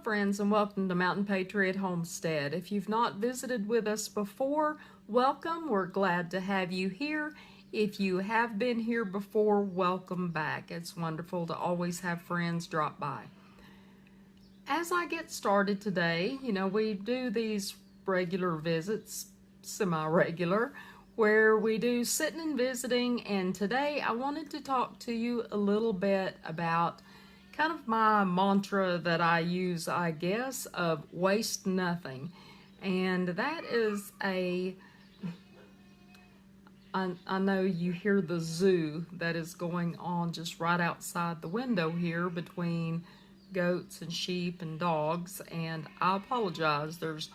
friends, and welcome to Mountain Patriot Homestead. If you've not visited with us before, welcome. We're glad to have you here. If you have been here before, welcome back. It's wonderful to always have friends drop by. As I get started today, we do these regular visits, semi-regular, where we do sitting and visiting, and today I wanted to talk to you a little bit about kind of my mantra that I use, I guess, of waste nothing. And that is I know you hear the zoo that is going on just right outside the window here between goats and sheep and dogs, and I apologize, there's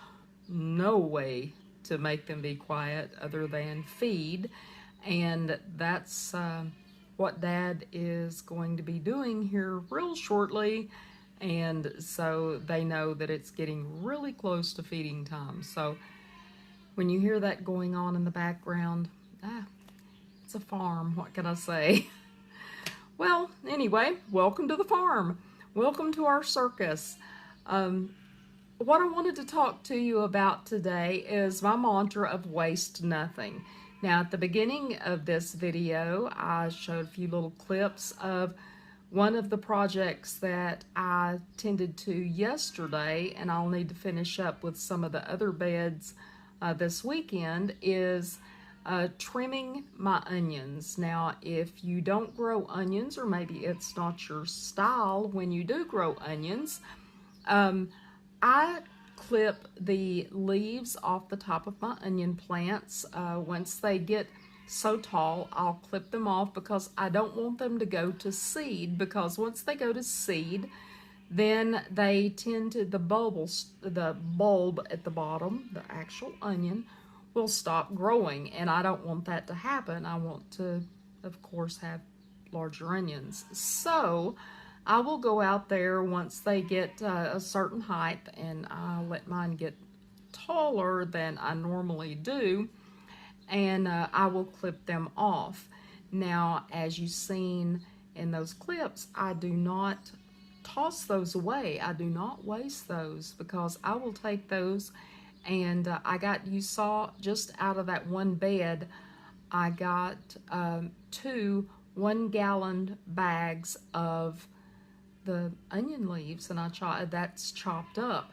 no way to make them be quiet other than feed, and that's what Dad is going to be doing here real shortly, and so they know that it's getting really close to feeding time. So when you hear that going on in the background, it's a farm, what can I say? Well, anyway, welcome to the farm. Welcome to our circus. What I wanted to talk to you about today is my mantra of waste nothing. Now, at the beginning of this video, I showed a few little clips of one of the projects that I tended to yesterday, and I'll need to finish up with some of the other beds this weekend, is trimming my onions. Now, if you don't grow onions, or maybe it's not your style when you do grow onions, I clip the leaves off the top of my onion plants. Once they get so tall, I'll clip them off because I don't want them to go to seed, because once they go to seed, then they tend to, the bulb at the bottom, the actual onion, will stop growing, and I don't want that to happen. I want to, of course, have larger onions. So I will go out there once they get a certain height, and I'll let mine get taller than I normally do, and I will clip them off. Now, as you've seen in those clips, I do not toss those away. I do not waste those, because I will take those, and you saw just out of that one bed, I got 2 1-gallon bags of the onion leaves, and that's chopped up,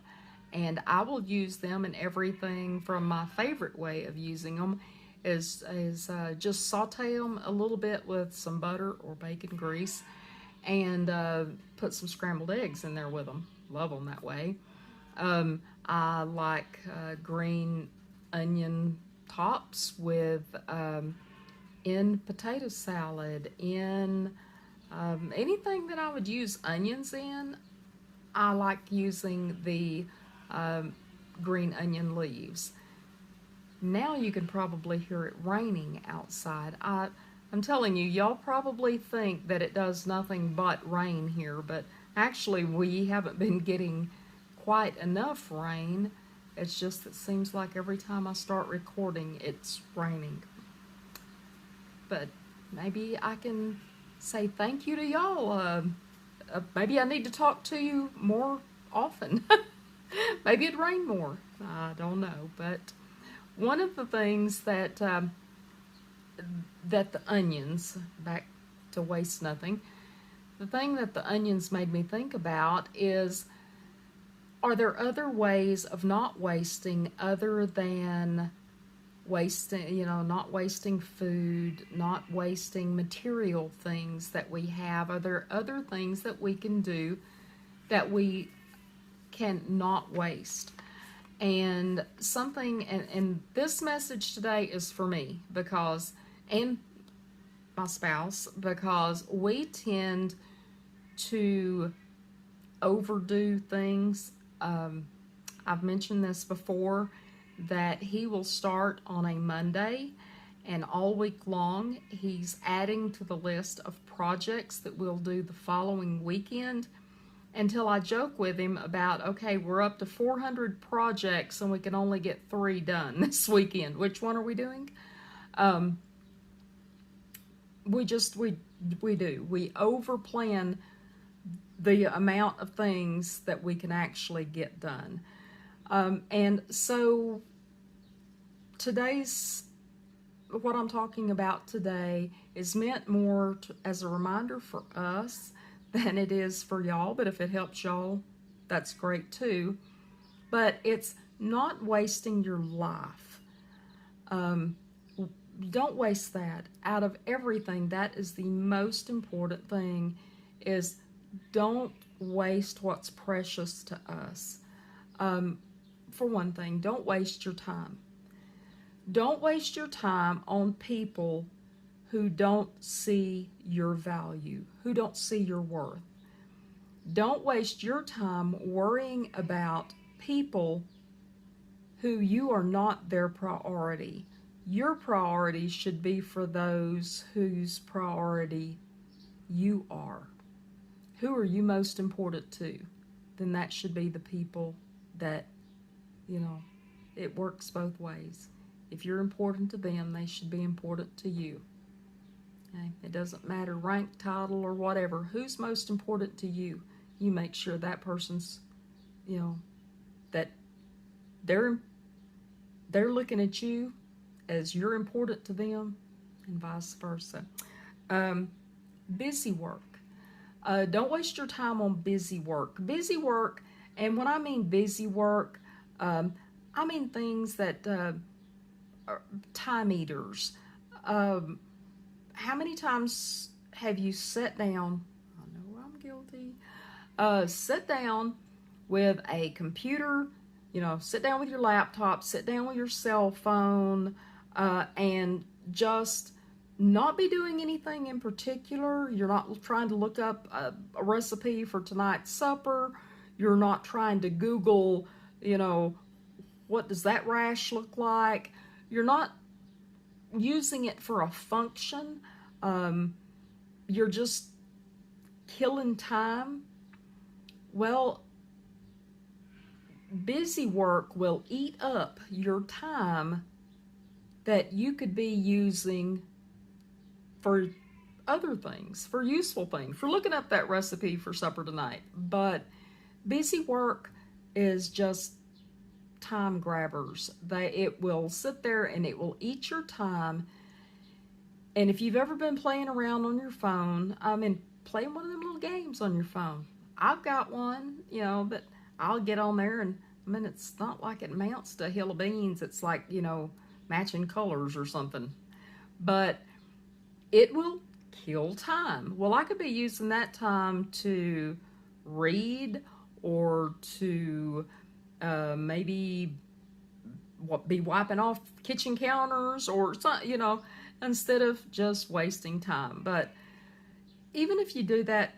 and I will use them in everything. From my favorite way of using them is just saute them a little bit with some butter or bacon grease, and put some scrambled eggs in there with them. Love them that way. I like green onion tops with in potato salad, in anything that I would use onions in. I like using the green onion leaves. Now you can probably hear it raining outside. I'm telling you, y'all probably think that it does nothing but rain here, but actually we haven't been getting quite enough rain. It's just, it seems like every time I start recording, it's raining. But maybe I can say thank you to y'all. Maybe I need to talk to you more often. Maybe it'd rain more. I don't know. But one of the things that the onions, back to waste nothing, the thing that the onions made me think about is, are there other ways of not wasting other than wasting, not wasting food, not wasting material things that we have? Are there other things that we can do that we can not waste? And this message today is for me, because, and my spouse, because we tend to overdo things. I've mentioned this before, that he will start on a Monday, and all week long he's adding to the list of projects that we'll do the following weekend, until I joke with him about, okay, we're up to 400 projects and we can only get 3 done this weekend. Which one are we doing? We over plan the amount of things that we can actually get done. And so what I'm talking about today is meant more as a reminder for us than it is for y'all. But if it helps y'all, that's great too. But it's not wasting your life. Don't waste that. Out of everything, that is the most important thing, is don't waste what's precious to us. For one thing, don't waste your time. Don't waste your time on people who don't see your value, who don't see your worth. Don't waste your time worrying about people who you are not their priority. Your priority should be for those whose priority you are. Who are you most important to? Then that should be the people that, it works both ways. If you're important to them, they should be important to you. Okay? It doesn't matter rank, title, or whatever. Who's most important to you? You make sure that person's, that they're looking at you as you're important to them, and vice versa. Busy work. Don't waste your time on busy work. Busy work, and when I mean busy work, I mean things that are time eaters. How many times have you sat down? I know I'm guilty. Sit down with a computer, sit down with your laptop, sit down with your cell phone, and just not be doing anything in particular. You're not trying to look up a recipe for tonight's supper. You're not trying to Google, what does that rash look like? You're not using it for a function. You're just killing time. Well, busy work will eat up your time that you could be using for other things, for useful things, for looking up that recipe for supper tonight. But busy work is just time grabbers. It will sit there and it will eat your time. And if you've ever been playing around on your phone, playing one of them little games on your phone. I've got one, that I'll get on there, and it's not like it amounts to a hill of beans. It's like, matching colors or something. But it will kill time. Well, I could be using that time to read or to maybe be wiping off kitchen counters or something, instead of just wasting time. But even if you do that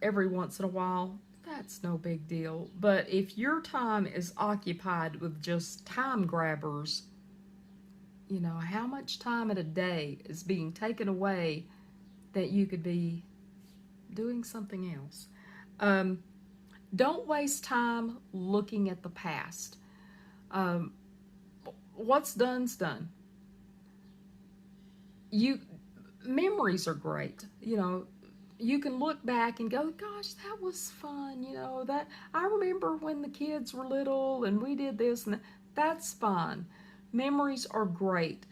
every once in a while, that's no big deal. But if your time is occupied with just time grabbers, how much time in a day is being taken away that you could be doing something else? Don't waste time looking at the past. What's done's done. Memories are great. You can look back and go, gosh, that was fun. That I remember when the kids were little and we did this and that. That's fun. Memories are great.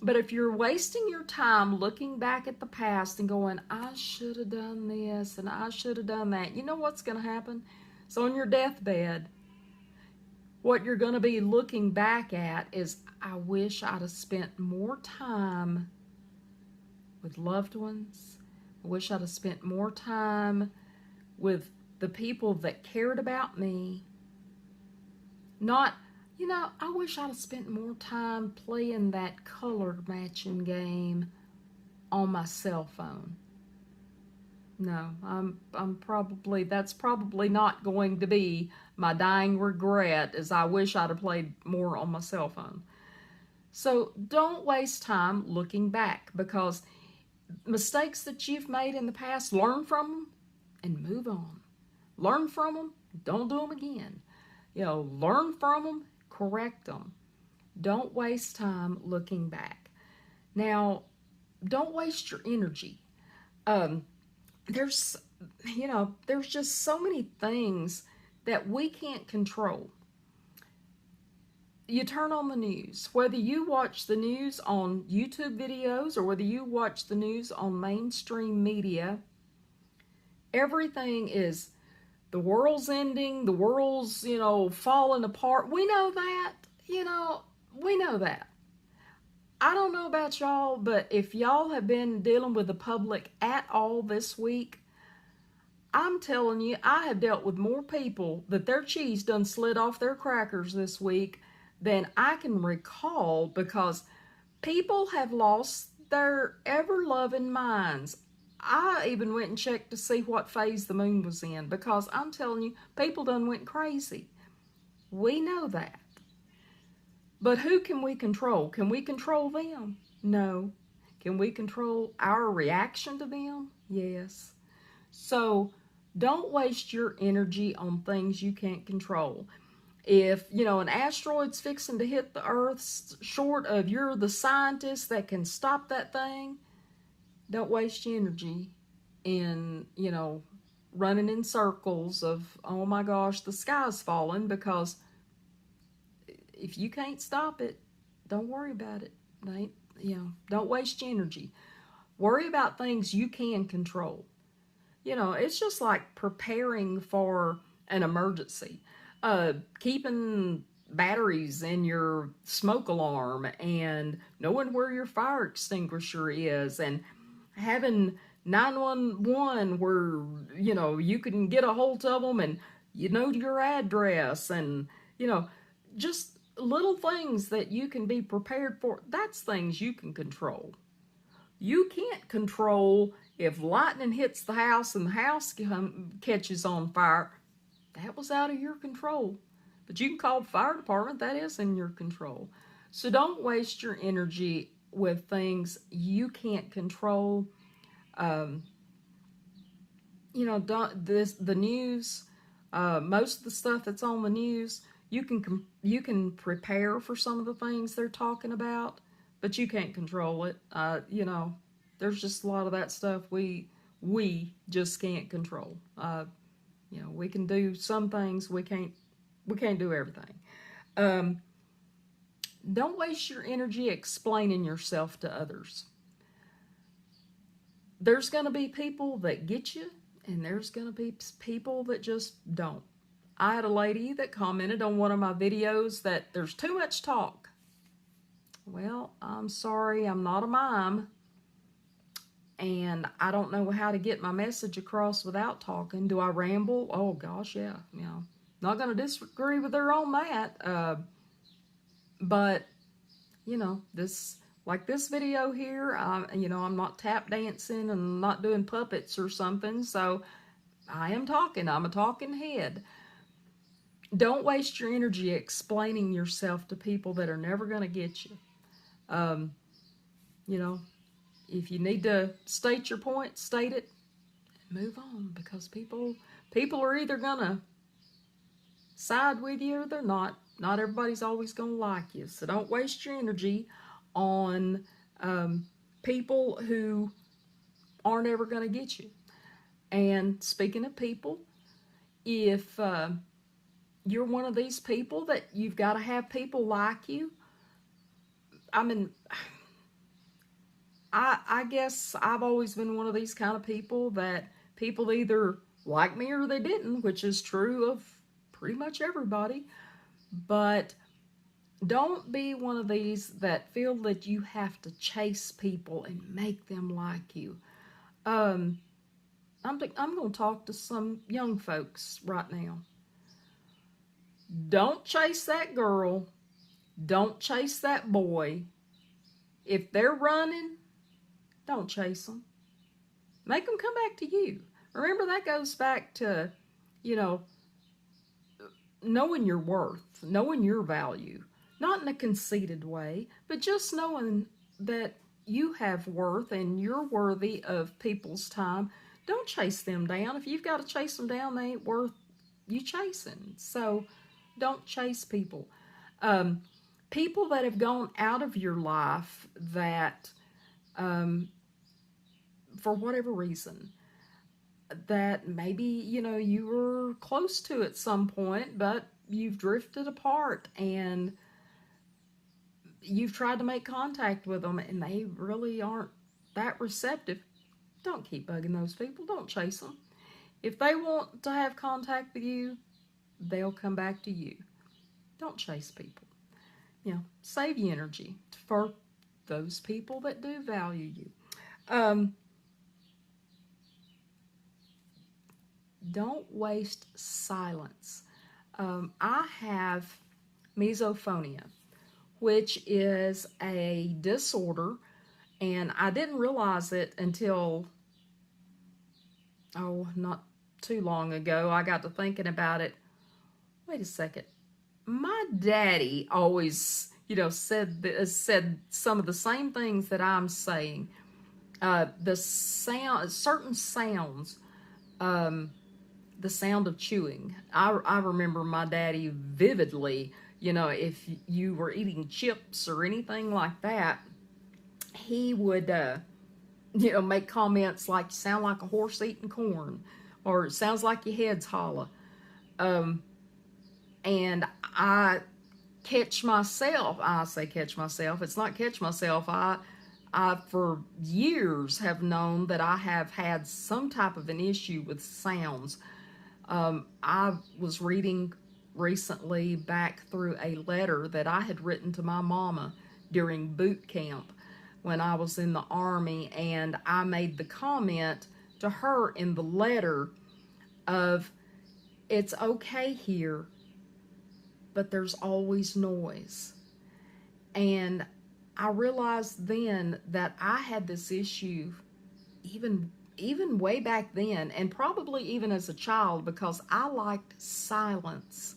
But if you're wasting your time looking back at the past and going, I should have done this and I should have done that, you know what's going to happen? So on your deathbed, what you're going to be looking back at is, I wish I'd have spent more time with loved ones. I wish I'd have spent more time with the people that cared about me. Not, I wish I'd have spent more time playing that color matching game on my cell phone. No, that's probably not going to be my dying regret, as I wish I'd have played more on my cell phone. So don't waste time looking back, because mistakes that you've made in the past, learn from them and move on. Learn from them, don't do them again. Learn from them, correct them. Don't waste time looking back. Now, don't waste your energy. There's there's just so many things that we can't control. You turn on the news, whether you watch the news on YouTube videos or whether you watch the news on mainstream media, everything is the world's ending, the world's, falling apart. We know that, we know that. I don't know about y'all, but if y'all have been dealing with the public at all this week, I'm telling you, I have dealt with more people that their cheese done slid off their crackers this week than I can recall, because people have lost their ever-loving minds. I even went and checked to see what phase the moon was in, because I'm telling you, people done went crazy. We know that. But who can we control? Can we control them? No. Can we control our reaction to them? Yes. So don't waste your energy on things you can't control. If, an asteroid's fixing to hit the Earth, short of you're the scientist that can stop that thing, don't waste your energy in, running in circles of, oh my gosh, the sky's falling, because if you can't stop it, don't worry about it. Don't waste your energy. Worry about things you can control. It's just like preparing for an emergency. Keeping batteries in your smoke alarm and knowing where your fire extinguisher is, and having 911 where, you can get a hold of them and your address, and, just little things that you can be prepared for. That's things you can control. You can't control if lightning hits the house and the house catches on fire. That was out of your control. But you can call the fire department. That is in your control. So don't waste your energy with things you can't control. The news, most of the stuff that's on the news, you can prepare for some of the things they're talking about, but you can't control it. There's just a lot of that stuff we just can't control. We can do some things, we can't do everything. Don't waste your energy explaining yourself to others. There's going to be people that get you, and there's going to be people that just don't. I had a lady that commented on one of my videos that there's too much talk. Well, I'm sorry, I'm not a mime, and I don't know how to get my message across without talking. Do I ramble? Oh gosh, yeah. Not going to disagree with her on that. But this video here, I'm not tap dancing and not doing puppets or something. So I am talking. I'm a talking head. Don't waste your energy explaining yourself to people that are never going to get you. If you need to state your point, state it, and move on, because people are either going to side with you or they're not. Not everybody's always going to like you. So don't waste your energy on people who aren't ever going to get you. And speaking of people, if you're one of these people that you've got to have people like you, I guess I've always been one of these kind of people that people either like me or they didn't, which is true of pretty much everybody. But don't be one of these that feel that you have to chase people and make them like you. I'm going to talk to some young folks right now. Don't chase that girl. Don't chase that boy. If they're running, don't chase them. Make them come back to you. Remember, that goes back to, knowing your worth, knowing your value. Not in a conceited way, but just knowing that you have worth and you're worthy of people's time. Don't chase them down. If you've got to chase them down, they ain't worth you chasing. So don't chase people. People that have gone out of your life that, for whatever reason, that maybe, you were close to at some point, but you've drifted apart and you've tried to make contact with them and they really aren't that receptive. Don't keep bugging those people. Don't chase them. If they want to have contact with you, they'll come back to you. Don't chase people. Save your energy for those people that do value you. Don't waste silence. I have misophonia, which is a disorder, and I didn't realize it until, not too long ago. I got to thinking about it. Wait a second. My daddy always, said some of the same things that I'm saying. Certain sounds, the sound of chewing. I remember my daddy vividly, if you were eating chips or anything like that, he would, make comments like, "You sound like a horse eating corn," or "It sounds like your head's hollow." And I say catch myself. It's not catch myself. I for years have known that I have had some type of an issue with sounds. I was reading recently back through a letter that I had written to my mama during boot camp when I was in the Army, and I made the comment to her in the letter of, "It's okay here, but there's always noise." And I realized then that I had this issue even way back then, and probably even as a child, because I liked silence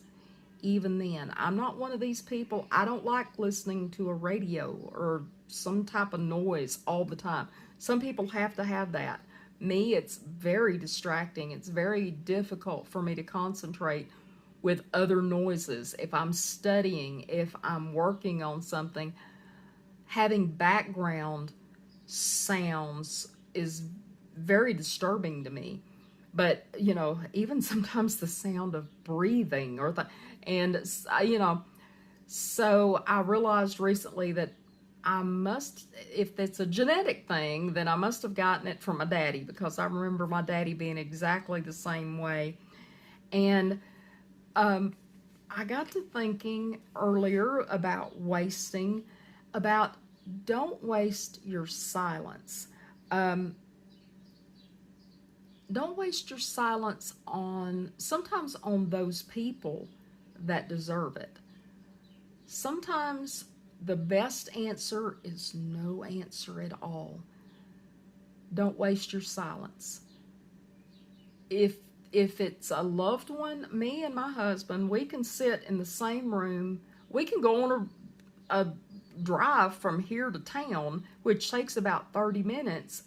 even then. I'm not one of these people. I don't like listening to a radio or some type of noise all the time. Some people have to have that. Me, it's very distracting. It's very difficult for me to concentrate with other noises. If I'm studying, if I'm working on something, having background sounds is very disturbing to me. But, even sometimes the sound of breathing so I realized recently that if it's a genetic thing, then I must have gotten it from my daddy, because I remember my daddy being exactly the same way. And I got to thinking earlier about don't waste your silence. Don't waste your silence sometimes on those people that deserve it. Sometimes the best answer is no answer at all. Don't waste your silence. If it's a loved one, me and my husband, we can sit in the same room. We can go on a drive from here to town, which takes about 30 minutes,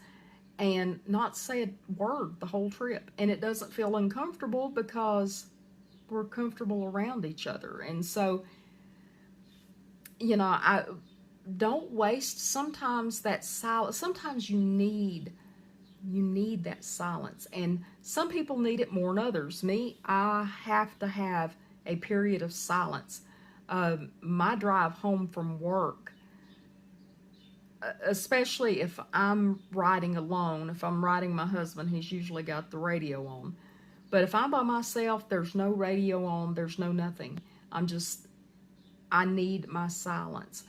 and not say a word the whole trip. And it doesn't feel uncomfortable because we're comfortable around each other. And so, I don't waste sometimes that silence. Sometimes you need that silence, and some people need it more than others. Me, I have to have a period of silence. My drive home from work, especially if I'm riding alone, if I'm riding my husband, he's usually got the radio on. But if I'm by myself, there's no radio on, there's no nothing. I need my silence.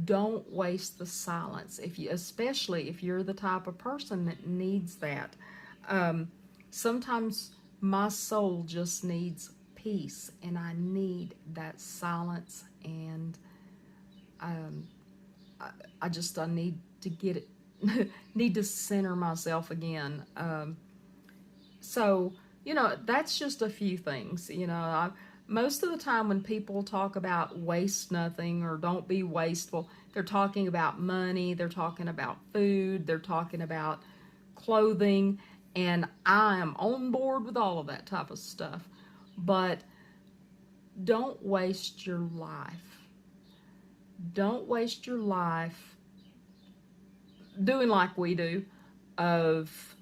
Don't waste the silence, especially if you're the type of person that needs that. Sometimes my soul just needs peace, and I need that silence, and I need to get it, need to center myself again. So, that's just a few things. Most of the time when people talk about waste nothing or don't be wasteful, they're talking about money, they're talking about food, they're talking about clothing, and I am on board with all of that type of stuff. But don't waste your life. Don't waste your life doing like we do, of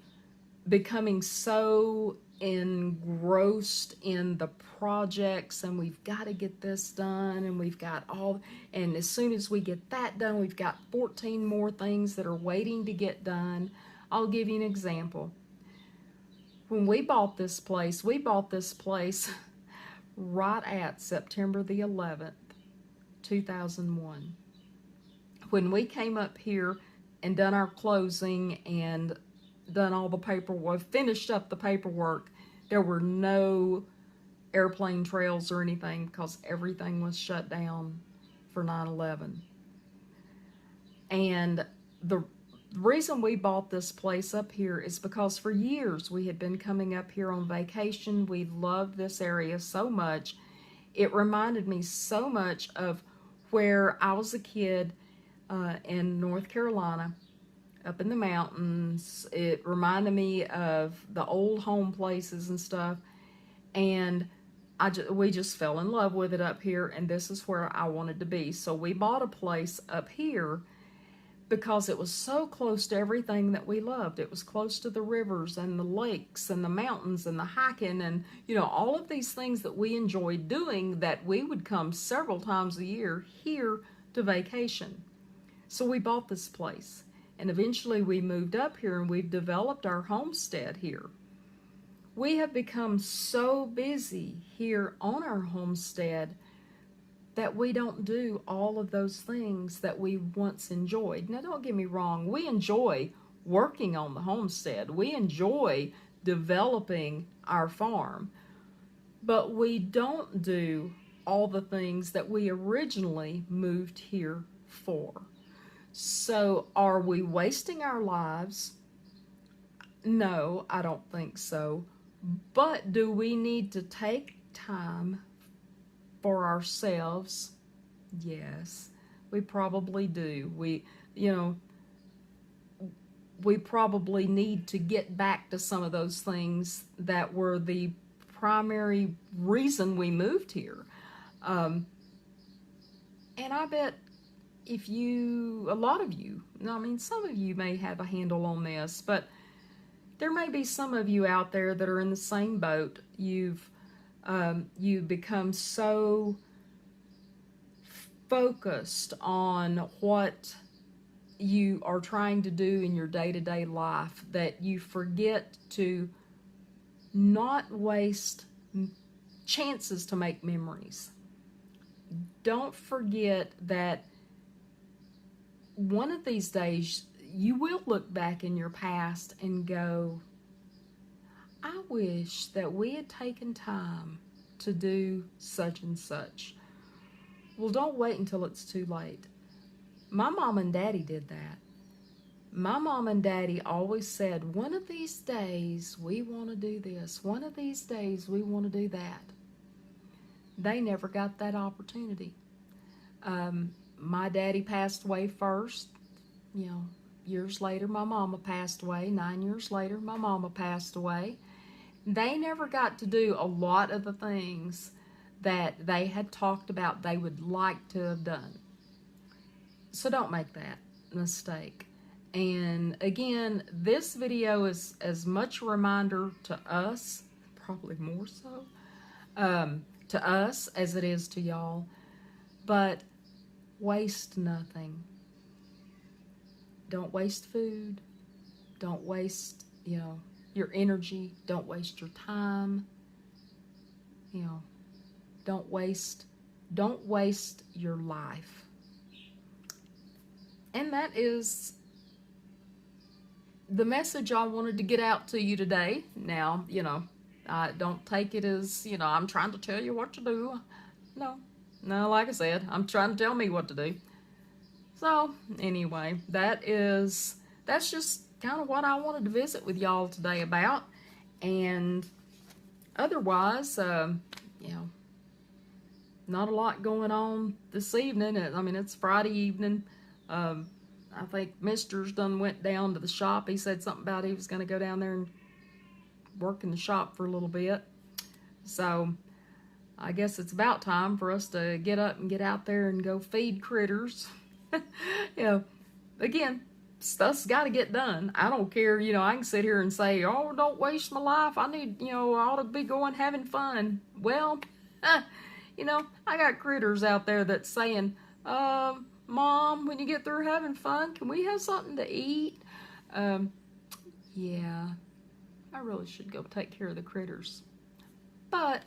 becoming so engrossed in the projects, and we've got to get this done, and we've got all, and as soon as we get that done, we've got 14 more things that are waiting to get done. I'll give you an example. When we bought this place right at September the 11th, 2001. When we came up here and done our closing and done all the paperwork, finished up the paperwork, there were no airplane trails or anything because everything was shut down for 9/11. And the reason we bought this place up here is because for years we had been coming up here on vacation. We loved this area so much. It reminded me so much of where I was a kid in North Carolina, up in the mountains. It reminded me of the old home places and stuff, and we just fell in love with it up here, and this is where I wanted to be. So we bought a place up here because it was so close to everything that we loved. It was close to the rivers and the lakes and the mountains and the hiking and, you know, all of these things that we enjoyed doing, that we would come several times a year here to vacation. So we bought this place, and eventually we moved up here, and we've developed our homestead here. We have become so busy here on our homestead that we don't do all of those things that we once enjoyed. Now, don't get me wrong, we enjoy working on the homestead. We enjoy developing our farm, but we don't do all the things that we originally moved here for. So are we wasting our lives? No, I don't think so. But do we need to take time for ourselves? Yes, we probably do. We probably need to get back to some of those things that were the primary reason we moved here. And I bet a lot of you, I mean, some of you may have a handle on this, but there may be some of you out there that are in the same boat. You've become so focused on what you are trying to do in your day-to-day life that you forget to not waste chances to make memories. Don't forget that one of these days you will look back in your past and go, I wish that we had taken time to do such and such. Well, don't wait until it's too late. My mom and daddy did that. My mom and daddy always said, one of these days we want to do this. One of these days we want to do that. They never got that opportunity. My daddy passed away first. Years later, my mama passed away. 9 years later, my mama passed away. They never got to do a lot of the things that they had talked about they would like to have done. So don't make that mistake. And again, this video is as much a reminder to us, probably more so, to us as it is to y'all. But waste nothing. Don't waste food. Don't waste, your energy. Don't waste your time. Don't waste your life. And that is the message I wanted to get out to you today. Now, I don't take it as, I'm trying to tell you what to do. No, like I said, I'm trying to tell me what to do. So, anyway, that's just kind of what I wanted to visit with y'all today about. And otherwise, not a lot going on this evening. I mean, it's Friday evening. I think Mister's done went down to the shop. He said something about he was going to go down there and work in the shop for a little bit. So, I guess it's about time for us to get up and get out there and go feed critters. Again, stuff's got to get done. I don't care, you know, I can sit here and say, oh, don't waste my life. I need, you know, I ought to be going having fun. Well, you know, I got critters out there that's saying, Mom, when you get through having fun, can we have something to eat? Yeah, I really should go take care of the critters. But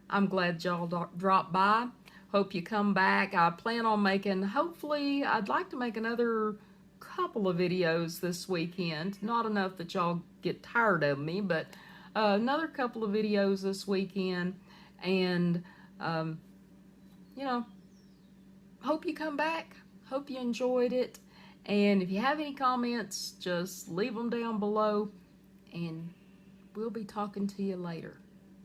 I'm glad y'all dropped by. Hope you come back. I plan on making, hopefully, I'd like to make another couple of videos this weekend. Not enough that y'all get tired of me, but another couple of videos this weekend. And, you know, hope you come back. Hope you enjoyed it. And if you have any comments, just leave them down below. And we'll be talking to you later.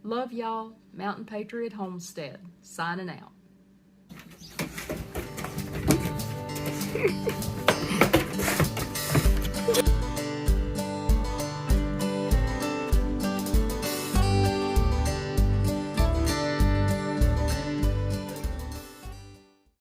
Love y'all. Mountain Patriot Homestead, signing out.